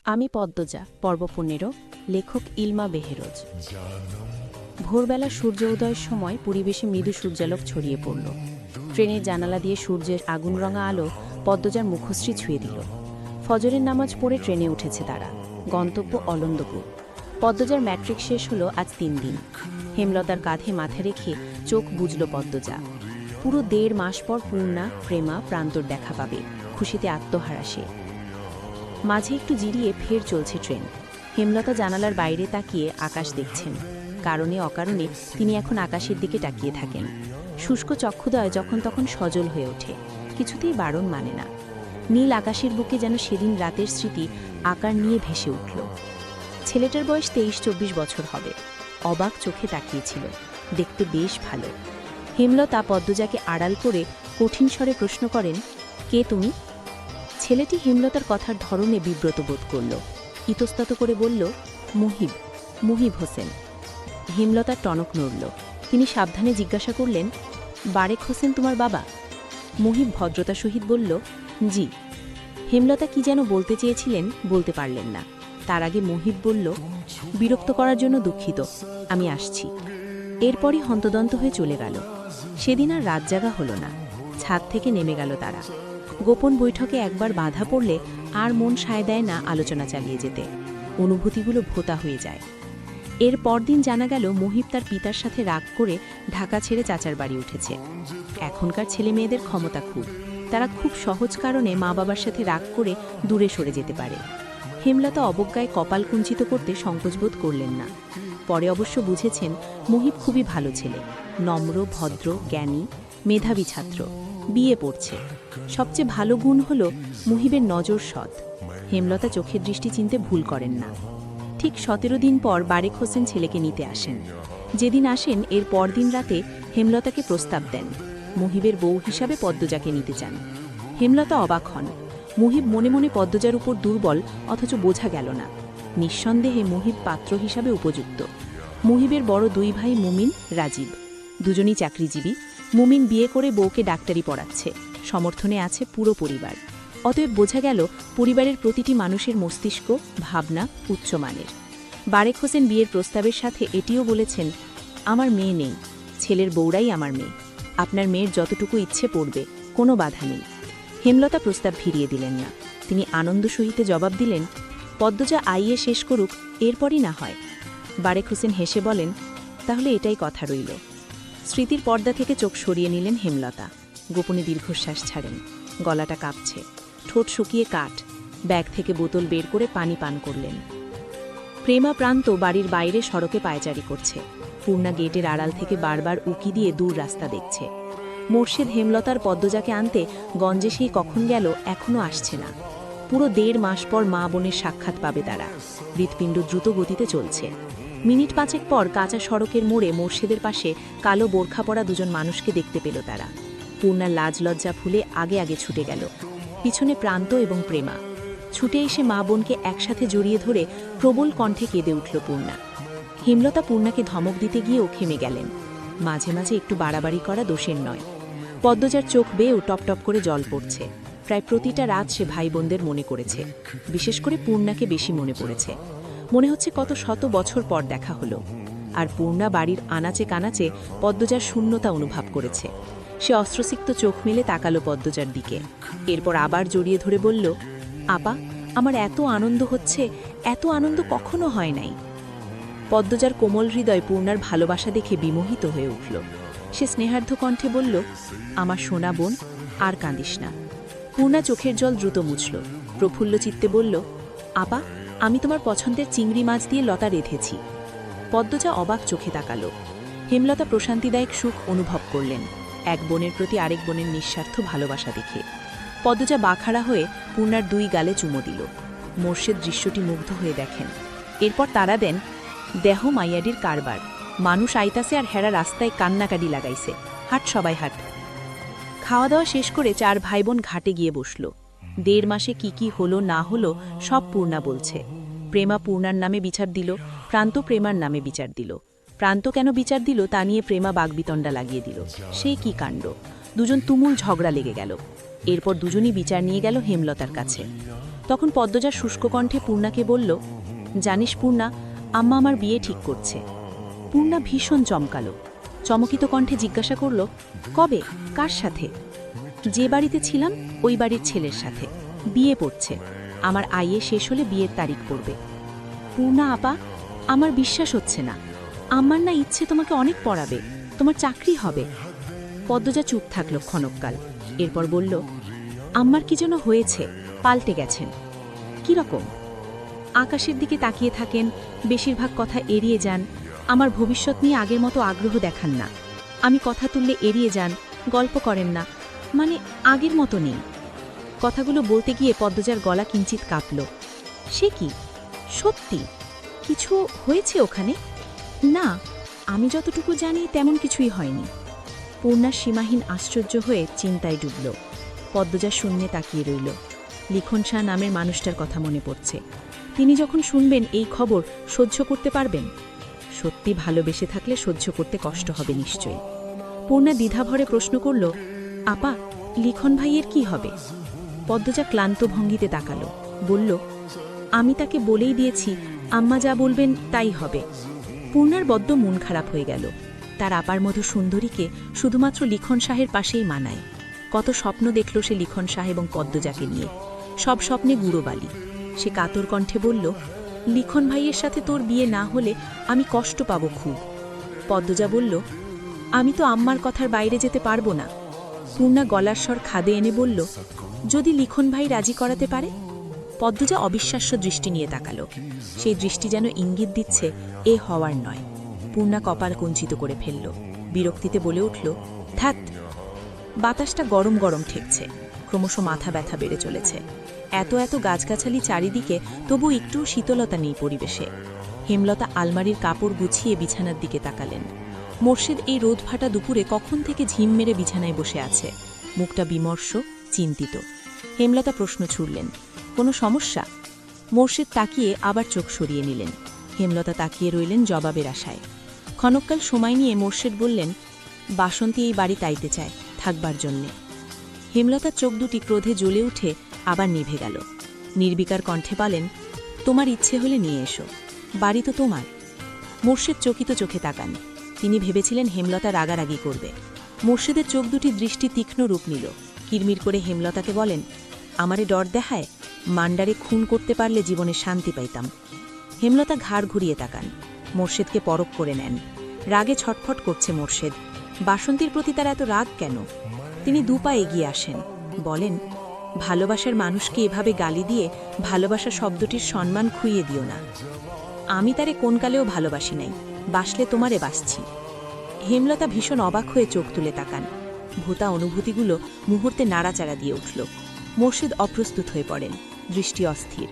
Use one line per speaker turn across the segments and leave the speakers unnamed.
আমি পদ্মজা পর্ব ১৫ লেখক ইলমা বেহেরোজ। ভোরবেলা সূর্য উদয়ের সময় পরিবেশে মৃদু সূর্যালোক ছড়িয়ে পড়ল। ট্রেনের জানালা দিয়ে সূর্যের আগুনরঙা আলো পদ্মজার মুখশ্রী ছুঁয়ে দিল। ফজরের নামাজ পড়ে ট্রেনে উঠেছে তারা। গন্তব্য অলন্দপুর। পদ্মজার ম্যাট্রিক শেষ হলো আজ ৩ দিন। হেমলতার কাঁধে মাথা রেখে চোখ বুঝল পদ্মজা। পুরো ১.৫ মাস পর পূর্ণা, প্রেমা, প্রান্তর দেখা পাবে। খুশিতে আত্মহারা সে। মাঝে একটু জিরিয়ে ফের চলছে ট্রেন। হেমলতা জানালার বাইরে তাকিয়ে আকাশ দেখছেন। কারণে অকারণে তিনি এখন আকাশের দিকে তাকিয়ে থাকেন। শুষ্ক চক্ষুদয় যখন তখন সজল হয়ে ওঠে, কিছুতেই বারণ মানে না। নীল আকাশের বুকে যেন সেদিন রাতের স্মৃতি আকার নিয়ে ভেসে উঠল। ছেলেটার বয়স ২৩-২৪ বছর হবে। অবাক চোখে তাকিয়েছিল। দেখতে বেশ ভালো। হেমলতা পদ্মজাকে আড়াল করে কঠিন স্বরে প্রশ্ন করেন, কে তুমি? ছেলেটি হেমলতার কথার ধরনে বিব্রত বোধ করল। ইতস্তত করে বলল, মুহিব হোসেন। হেমলতার টনক নড়ল। তিনি সাবধানে জিজ্ঞাসা করলেন, বারেক হোসেন তোমার বাবা? মুহিব ভদ্রতার সহিত বলল, জি। হেমলতা কি যেন বলতে চেয়েছিলেন, বলতে পারলেন না। তার আগে মুহিব বলল, বিরক্ত করার জন্য দুঃখিত, আমি আসছি। এরপরই হন্তদন্ত হয়ে চলে গেল। সেদিন আর রাত জাগা হল না। ছাদ থেকে নেমে গেল তারা। গোপন বৈঠকে একবার বাধা পড়লে আর মন সায় দেয় না আলোচনা চালিয়ে যেতে। অনুভূতিগুলো ভোতা হয়ে যায়। এর পরদিন জানা গেল মুহিব তার পিতার সাথে রাগ করে ঢাকা ছেড়ে চাচার বাড়ি উঠেছে। এখনকার ছেলে মেয়েদের ক্ষমতা খুব। তারা খুব সহজ কারণে মা বাবার সাথে রাগ করে দূরে সরে যেতে পারে। হেমলতা অবজ্ঞায় কপাল কুঞ্চিত করতে সংকোচবোধ করলেন না। পরে অবশ্য বুঝেছেন মুহিব খুবই ভালো ছেলে, নম্র, ভদ্র, জ্ঞানী, মেধাবী ছাত্র, বিয়ে পড়ছে। সবচেয়ে ভালো গুণ হল মুহিবের নজর সৎ। হেমলতা চোখের দৃষ্টি চিনতে ভুল করেন না। ঠিক ১৭ দিন পর বারেক হোসেন ছেলেকে নিতে আসেন। যেদিন আসেন এর পরদিন রাতে হেমলতাকে প্রস্তাব দেন, মুহিবের বউ হিসাবে পদ্মজাকে নিতে চান। হেমলতা অবাক হন। মুহিব মনে মনে পদ্মজার উপর দুর্বল, অথচ বোঝা গেল না। নিঃসন্দেহে মুহিব পাত্র হিসাবে উপযুক্ত। মুহিবের বড় ২ ভাই মুমিন, রাজীব। দুজনই চাকরিজীবী। মুমিন বিয়ে করে বউকে ডাক্তারি পড়াচ্ছে। সমর্থনে আছে পুরো পরিবার। অতএব বোঝা গেল পরিবারের প্রতিটি মানুষের মস্তিষ্ক, ভাবনা উচ্চমানের। বারেক হোসেন বিয়ের প্রস্তাবের সাথে এটিও বলেছেন, আমার মেয়ে নেই, ছেলের বউরাই আমার মেয়ে। আপনার মেয়ের যতটুকু ইচ্ছে পড়বে, কোনো বাধা নেই। হেমলতা প্রস্তাব ফিরিয়ে দিলেন না। তিনি আনন্দ সহিতে জবাব দিলেন, পদ্মজা আইয়ে শেষ করুক, এরপরই না হয়। বারেক হোসেন হেসে বলেন, তাহলে এটাই কথা রইল। স্মৃতির পর্দা থেকে চোখ সরিয়ে নিলেন হেমলতা। গোপনে দীর্ঘশ্বাস ছাড়েন। গলাটা কাঁপছে, ঠোঁট শুকিয়ে কাঠ। ব্যাগ থেকে বোতল বের করে পানি পান করলেন। প্রেমা প্রান্ত বাড়ির বাইরে সড়কে পায়চারি করছে। পূর্ণা গেটের আড়াল থেকে বারবার উকি দিয়ে দূর রাস্তা দেখছে। মোর্শেদ হেমলতার পদ্মজাকে আনতে গঞ্জে সেই কখন গেল, এখনও আসছে না। পুরো ১.৫ মাস পর মা বোনের সাক্ষাৎ পাবে তারা। হৃৎপিণ্ড দ্রুত গতিতে চলছে। মিনিট ৫ পর কাঁচা সড়কের মোড়ে মোর্শেদের পাশে কালো বোরখা পরা দুজন মানুষকে দেখতে পেল তারা। পূর্ণার লাজ লজ্জা ভুলে আগে আগে ছুটে গেল। পিছনে প্রান্ত এবং প্রেমা। ছুটে এসে মা বোনকে একসাথে জড়িয়ে ধরে প্রবল কণ্ঠে কেঁদে উঠল পূর্ণা। হেমলতা পূর্ণাকে ধমক দিতে গিয়েও থেমে গেলেন। মাঝে মাঝে একটু বাড়াবাড়ি করা দোষের নয়। পদ্মজার চোখ বেয়েও টপটপ করে জল পড়ছে। প্রায় প্রতিটা রাত সে ভাই বোনদের মনে করেছে। বিশেষ করে পূর্ণাকে বেশি মনে পড়েছে। মনে হচ্ছে কত শত বছর পর দেখা হলো। আর পূর্ণা বাড়ির আনাচে কানাচে পদ্মজার শূন্যতা অনুভব করেছে। সে অস্ত্রসিক্ত চোখ মেলে তাকালো পদ্মজার দিকে। এরপর আবার জড়িয়ে ধরে বলল, আপা, আমার এত আনন্দ হচ্ছে, এত আনন্দ কখনো হয় নাই। পদ্মজার কোমল হৃদয় পূর্ণার ভালোবাসা দেখে বিমোহিত হয়ে উঠল। সে স্নেহার্ধ কণ্ঠে বলল, আমার সোনা বোন, আর কাঁদিস না। পূর্ণা চোখের জল দ্রুত মুছল। প্রফুল্ল চিত্তে বলল, আপা, আমি তোমার পছন্দের চিংড়ি মাছ দিয়ে লতা রেঁধেছি। পদ্মজা অবাক চোখে তাকালো। হেমলতা প্রশান্তিদায়ক সুখ অনুভব করলেন, এক বোনের প্রতি আরেক বোনের নিঃস্বার্থ ভালোবাসা দেখে। পদ্মজা বাখাড়া হয়ে পূর্ণার ২ গালে চুমো দিল। মোর্শেদ দৃশ্যটি মুগ্ধ হয়ে দেখেন। এরপর তারা দেন, দেহ মাইয়াডির কারবার, মানুষ আইতাছে আর হেরা রাস্তায় কান্নাকাটি লাগাইছে, হাট সবাই হাট। খাওয়া দাওয়া শেষ করে ৪ ভাই বোন ঘাটে গিয়ে বসল। ১.৫ মাসে কি হলো না হলো সব পূর্ণা বলছে। প্রেমা পূর্ণার নামে বিচার দিল, প্রান্ত প্রেমার নামে বিচার দিল। প্রান্ত কেন বিচার দিল তা নিয়ে প্রেমা বাগবিতণ্ডা লাগিয়ে দিল। সেই কি কাণ্ড! দুজন তুমুল ঝগড়া লেগে গেল। এরপর দুজনই বিচার নিয়ে গেল হেমলতার কাছে। তখন পদ্মজা শুষ্ক কণ্ঠে পূর্ণাকে বলল, জানিস পূর্ণা, আম্মা আমার বিয়ে ঠিক করছে। পূর্ণা ভীষণ চমকালো, চমকিত কণ্ঠে জিজ্ঞাসা করল, কবে, কার সাথে? যে বাড়িতে ছিলাম ওই বাড়ির ছেলের সাথে, বিয়ে পড়ছে, আমার আইয়ে শেষ হলে বিয়ের তারিখ পড়বে। পূর্ণা আপা, আমার বিশ্বাস হচ্ছে না, আমার না ইচ্ছে তোমাকে অনেক পড়াবে, তোমার চাকরি হবে। পদ্মজা চুপ থাকল ক্ষণকাল, এরপর বলল, আম্মার কি যেন হয়েছে, পাল্টে গেছেন। কি রকম? আকাশের দিকে তাকিয়ে থাকেন, বেশিরভাগ কথা এড়িয়ে যান, আমার ভবিষ্যৎ নিয়ে আগের মতো আগ্রহ দেখান না, আমি কথা তুললে এড়িয়ে যান, গল্প করেন না, মানে আগের মতো নেই। কথাগুলো বলতে গিয়ে পদ্মজার গলা কিঞ্চিত কাঁপল। সে কি, সত্যি কিছু হয়েছে ওখানে? না, আমি যতটুকু জানি তেমন কিছুই হয়নি। পূর্ণার সীমাহীন আশ্চর্য হয়ে চিন্তায় ডুবল। পদ্মজা শূন্যে তাকিয়ে রইল। লিখন শাহ নামের মানুষটার কথা মনে পড়ছে। তিনি যখন শুনবেন এই খবর, সহ্য করতে পারবেন? সত্যি ভালোবেসে থাকলে সহ্য করতে কষ্ট হবে নিশ্চয়ই। পূর্ণা দ্বিধাভরে প্রশ্ন করল, আপা, লিখন ভাইয়ের কি হবে? পদ্মজা ক্লান্ত ভঙ্গিতে তাকালো, বলল, আমি তাকে বলেই দিয়েছি, আম্মা যা বলবেন তাই হবে। পূর্ণার বড্ড মন খারাপ হয়ে গেল। তার আপার মতো সুন্দরীকে শুধুমাত্র লিখন শাহের পাশেই মানায়। কত স্বপ্ন দেখল সে লিখন শাহ এবং পদ্মজাকে নিয়ে, সব স্বপ্নে গুঁড়োবালি। সে কাতর কণ্ঠে বলল, লিখন ভাইয়ের সাথে তোর বিয়ে না হলে আমি কষ্ট পাব খুব। পদ্মজা বলল, আমি তো আম্মার কথার বাইরে যেতে পারবো না। পূর্ণা গলার স্বর খাদে এনে বলল, যদি লিখন ভাই রাজি করাতে পারে? পদ্মজা অবিশ্বাস্য দৃষ্টি নিয়ে তাকালো। সেই দৃষ্টি যেন ইঙ্গিত দিচ্ছে এ হওয়ার নয়। পূর্ণা কপাল কুঞ্চিত করে ফেলল, বিরক্তিতে বলে উঠল, ধ্যাৎ। বাতাসটা গরম গরম ঠেকছে, ক্রমশ মাথা ব্যথা বেড়ে চলেছে। এত এত গাছগাছালি চারিদিকে, তবু একটু শীতলতা নেই পরিবেশে। হেমলতা আলমারির কাপড় গুছিয়ে বিছানার দিকে তাকালেন। মোর্শেদ এই রোদ ফাটা দুপুরে কখন থেকে ঝিম মেরে বিছানায় বসে আছে, মুখটা বিমর্ষ, চিন্তিত। হেমলতা প্রশ্ন ছুড়লেন, কোনো সমস্যা? মোর্শেদ তাকিয়ে আবার চোখ সরিয়ে নিলেন। হেমলতা তাকিয়ে রইলেন জবাবের আশায়। ক্ষণকাল সময় নিয়ে মোর্শেদ বললেন, বাসন্তী এই বাড়ি তাইতে চায়, থাকবার জন্যে। হেমলতার চোখ দুটি ক্রোধে জ্বলে উঠে আবার নিভে গেল। নির্বিকার কণ্ঠে বলেন, তোমার ইচ্ছে হলে নিয়ে এসো, বাড়ি তো তোমার। মোর্শেদ চকিত চোখে তাকান। তিনি ভেবেছিলেন হেমলতা রাগারাগি করবে। মোর্শেদের চোখ দুটি দৃষ্টি তীক্ষ্ণ রূপ নিল। কিরমির করে হেমলতাকে বলেন, আমারে ডর দেখায়? মান্ডারে খুন করতে পারলে জীবনে শান্তি পাইতাম। হেমলতা ঘাড় ঘুরিয়ে তাকান, মোর্শেদকে পরখ করে নেন। রাগে ছটফট করছে মোর্শেদ। বাসন্তীর প্রতি তার এত রাগ কেন? তিনি দুপা এগিয়ে আসেন, বলেন, ভালোবাসার মানুষকে এভাবে গালি দিয়ে ভালোবাসা শব্দটির সম্মান খুইয়ে দিও না। আমি তারে কোনকালেও ভালোবাসি নাই, বাসলে তোমারে বাসছি। হেমলতা ভীষণ অবাক হয়ে চোখ তুলে তাকান। ভূতা অনুভূতিগুলো মুহূর্তে নাড়াচাড়া দিয়ে উঠল। মোর্শেদ অপ্রস্তুত হয়ে পড়েন, দৃষ্টি অস্থির।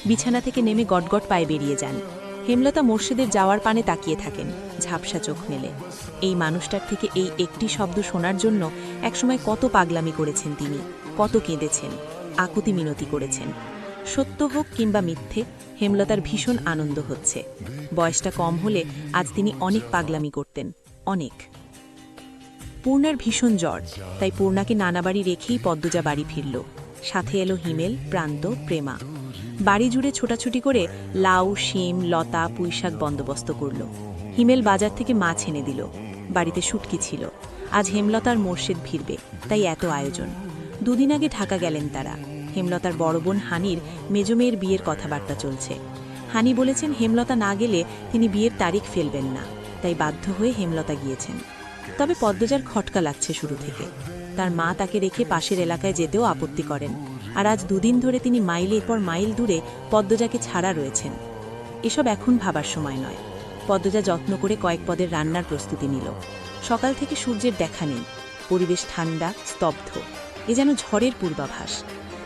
বিছানা থেকে নেমে গটগট পায়ে বেরিয়ে যান। হেমলতা মোর্শেদের যাওয়ার পানে তাকিয়ে থাকেন, ঝাপসা চোখ মেলে। এই মানুষটার থেকে এই একটি শব্দ শোনার জন্য একসময় কত পাগলামি করেছেন তিনি, কত কেঁদেছেন, আকুতি মিনতি করেছেন। সত্য হোক কিংবা মিথ্যে, হেমলতার ভীষণ আনন্দ হচ্ছে। বয়সটা কম হলে আজ তিনি অনেক পাগলামি করতেন, অনেক। পূর্ণার ভীষণ জ্বর, তাই পূর্ণাকে নানা বাড়ি রেখেই পদ্মজা বাড়ি ফিরল। সাথে এলো হিমেল, প্রান্ত, প্রেমা। বাড়ি জুড়ে ছোটাছুটি করে লাউ, শিম, লতা, পুঁইশাক বন্দোবস্ত করল। হিমেল বাজার থেকে মাছ এনে দিল। বাড়িতে শুটকি ছিল। আজ হেমলতার মোর্শেদ ফিরবে, তাই এত আয়োজন। দুদিন আগে ঢাকা গেলেন তারা। হেমলতার বড় বোন হানির মেজমেয়ের বিয়ের কথাবার্তা চলছে। হানি বলেছেন হেমলতা না গেলে তিনি বিয়ের তারিখ ফেলবেন না, তাই বাধ্য হয়ে হেমলতা গিয়েছেন। তবে পদ্মজার খটকা লাগছে শুরু থেকে। তার মা তাকে রেখে পাশের এলাকায় যেতেও আপত্তি করেন, আর আজ দুদিন ধরে তিনি মাইলের পর মাইল দূরে পদ্মজাকে ছাড়া রয়েছেন। এসব এখন ভাবার সময় নয়। পদ্মজা যত্ন করে কয়েক পদের রান্নার প্রস্তুতি নিল। সকাল থেকে সূর্যের দেখা নেই, পরিবেশ ঠান্ডা, স্তব্ধ, এ যেন ঝড়ের পূর্বাভাস।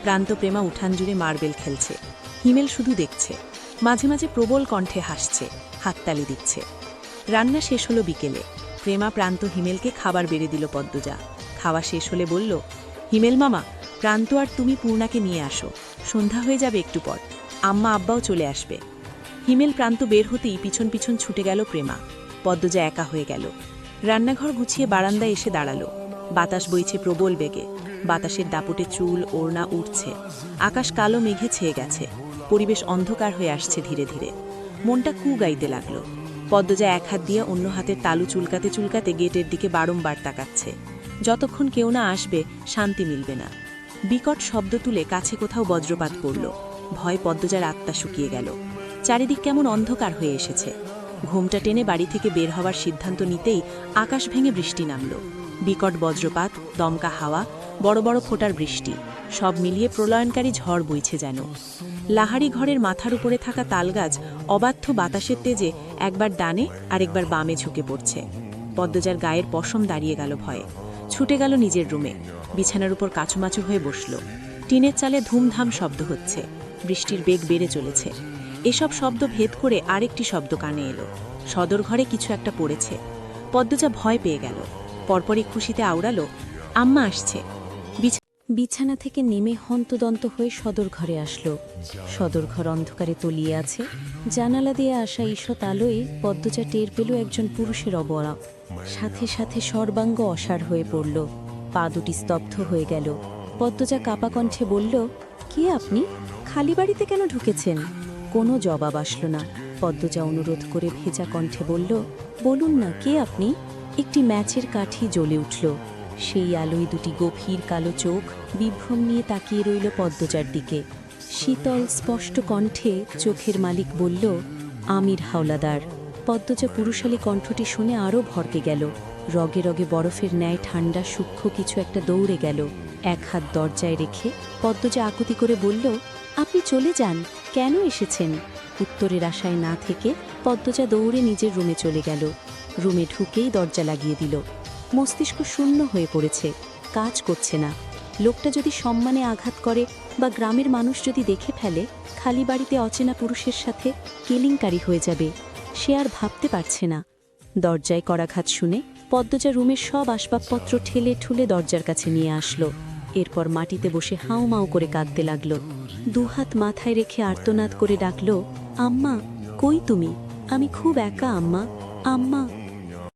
প্রান্ত প্রেমা উঠান জুড়ে মার্বেল খেলছে, হিমেল শুধু দেখছে, মাঝে মাঝে প্রবল কণ্ঠে হাসছে, হাততালি দিচ্ছে। রান্না শেষ হলো বিকেলে। প্রেমা, প্রান্ত, হিমেলকে খাবার বেড়ে দিল পদ্মজা। খাওয়া শেষ হলে বলল, হিমেল মামা, প্রান্ত আর তুমি পূর্ণাকে নিয়ে আসো, সন্ধ্যা হয়ে যাবে একটু পর, আম্মা আব্বাও চলে আসবে। হিমেল প্রান্ত বের হতেই পিছন পিছন ছুটে গেল প্রেমা। পদ্মজা একা হয়ে গেল। রান্নাঘর গুছিয়ে বারান্দায় এসে দাঁড়ালো। বাতাস বইছে প্রবল বেগে। বাতাসের দাপটে চুল ওড়না উঠছে, আকাশ কালো মেঘে ছেয়ে গেছে, পরিবেশ অন্ধকার হয়ে আসছে ধীরে ধীরে। মনটা কু গাইতে লাগলো। পদ্মজা এক হাত দিয়ে অন্য হাতের তালু চুলকাতে চুলকাতে গেটের দিকে বারংবার তাকাচ্ছে। যতক্ষণ কেউ না আসবে শান্তি মিলবে না। বিকট শব্দ তুলে কাছে কোথাও বজ্রপাত পড়ল। ভয় পদ্মজার আত্মা শুকিয়ে গেল। চারিদিক কেমন অন্ধকার হয়ে এসেছে। ঘোমটা টেনে বাড়ি থেকে বের হওয়ার সিদ্ধান্ত নিতেই আকাশ ভেঙে বৃষ্টি নামল। বিকট বজ্রপাত, দমকা হাওয়া, বড় বড় ফোঁটার বৃষ্টি, সব মিলিয়ে প্রলয়নকারী ঝড় বইছে যেন। লাহারি ঘরের মাথার উপরে থাকা তালগাছ অবাধ্য বাতাসের তেজে একবার ডানে আরেকবার বামে ঝুঁকে পড়ছে। পদ্মজার গায়ের পশম দাঁড়িয়ে গেল ভয়ে। ছুটে গেল নিজের রুমে, বিছানার উপর কাচুমাচু হয়ে বসল। টিনের চালে ধুমধাম শব্দ হচ্ছে, বৃষ্টির বেগ বেড়ে চলেছে। এসব শব্দ ভেদ করে আরেকটি শব্দ কানে এলো। সদর ঘরে কিছু একটা পড়েছে। পদ্মজা ভয় পেয়ে গেল। পরপরই খুশিতে আওড়ালো, আম্মা আসছে। বিছানা থেকে নেমে হন্তদন্ত হয়ে সদর ঘরে আসলো। সদর ঘর অন্ধকারে তলিয়ে আছে। জানালা দিয়ে আসা ঈষৎ আলোয় পদ্মজা টের পেল একজন পুরুষের অবয়ব। সাথে সাথে সর্বাঙ্গ অসাড় হয়ে পড়ল, পা দুটি স্তব্ধ হয়ে গেল। পদ্মজা কাপা কণ্ঠে বলল, কে আপনি? খালি বাড়িতে কেন ঢুকেছেন? কোনো জবাব আসলো না। পদ্মজা অনুরোধ করে ভেজা কণ্ঠে বলল, বলুন না, কে আপনি? একটি ম্যাচের কাঠি জ্বলে উঠল। সেই আলোয় দুটি গভীর কালো চোখ বিভ্রম নিয়ে তাকিয়ে রইল পদ্মজার দিকে। শীতল স্পষ্ট কণ্ঠে চোখের মালিক বলল, আমির হাওলাদার। পদ্মজা পুরুষালী কণ্ঠটি শুনে আরও ভরকে গেল। রগে রগে বরফের ন্যায় ঠান্ডা সূক্ষ্ম কিছু একটা দৌড়ে গেল। এক হাত দরজায় রেখে পদ্মজা আকুতি করে বলল, আপনি চলে যান, কেন এসেছেন? উত্তরের আশায় না থেকে পদ্মজা দৌড়ে নিজের রুমে চলে গেল। রুমে ঢুকেই দরজা লাগিয়ে দিল। মস্তিষ্ক শূন্য হয়ে পড়েছে, কাজ করছে না। লোকটা যদি সম্মানে আঘাত করে বা গ্রামের মানুষ যদি দেখে ফেলে, খালি বাড়িতে অচেনা পুরুষের সাথে কেলেঙ্কারি হয়ে যাবে। সে আর ভাবতে পারছে না। দরজায় করাঘাত শুনে পদ্মজা রুমের সব আসবাবপত্র ঠেলে ঠুলে দরজার কাছে নিয়ে আসলো। এরপর মাটিতে বসে হাউ মাউ করে কাঁদতে লাগলো। দুহাত মাথায় রেখে আর্তনাদ করে ডাকল, আম্মা, কই তুমি? আমি খুব একা আম্মা, আম্মা।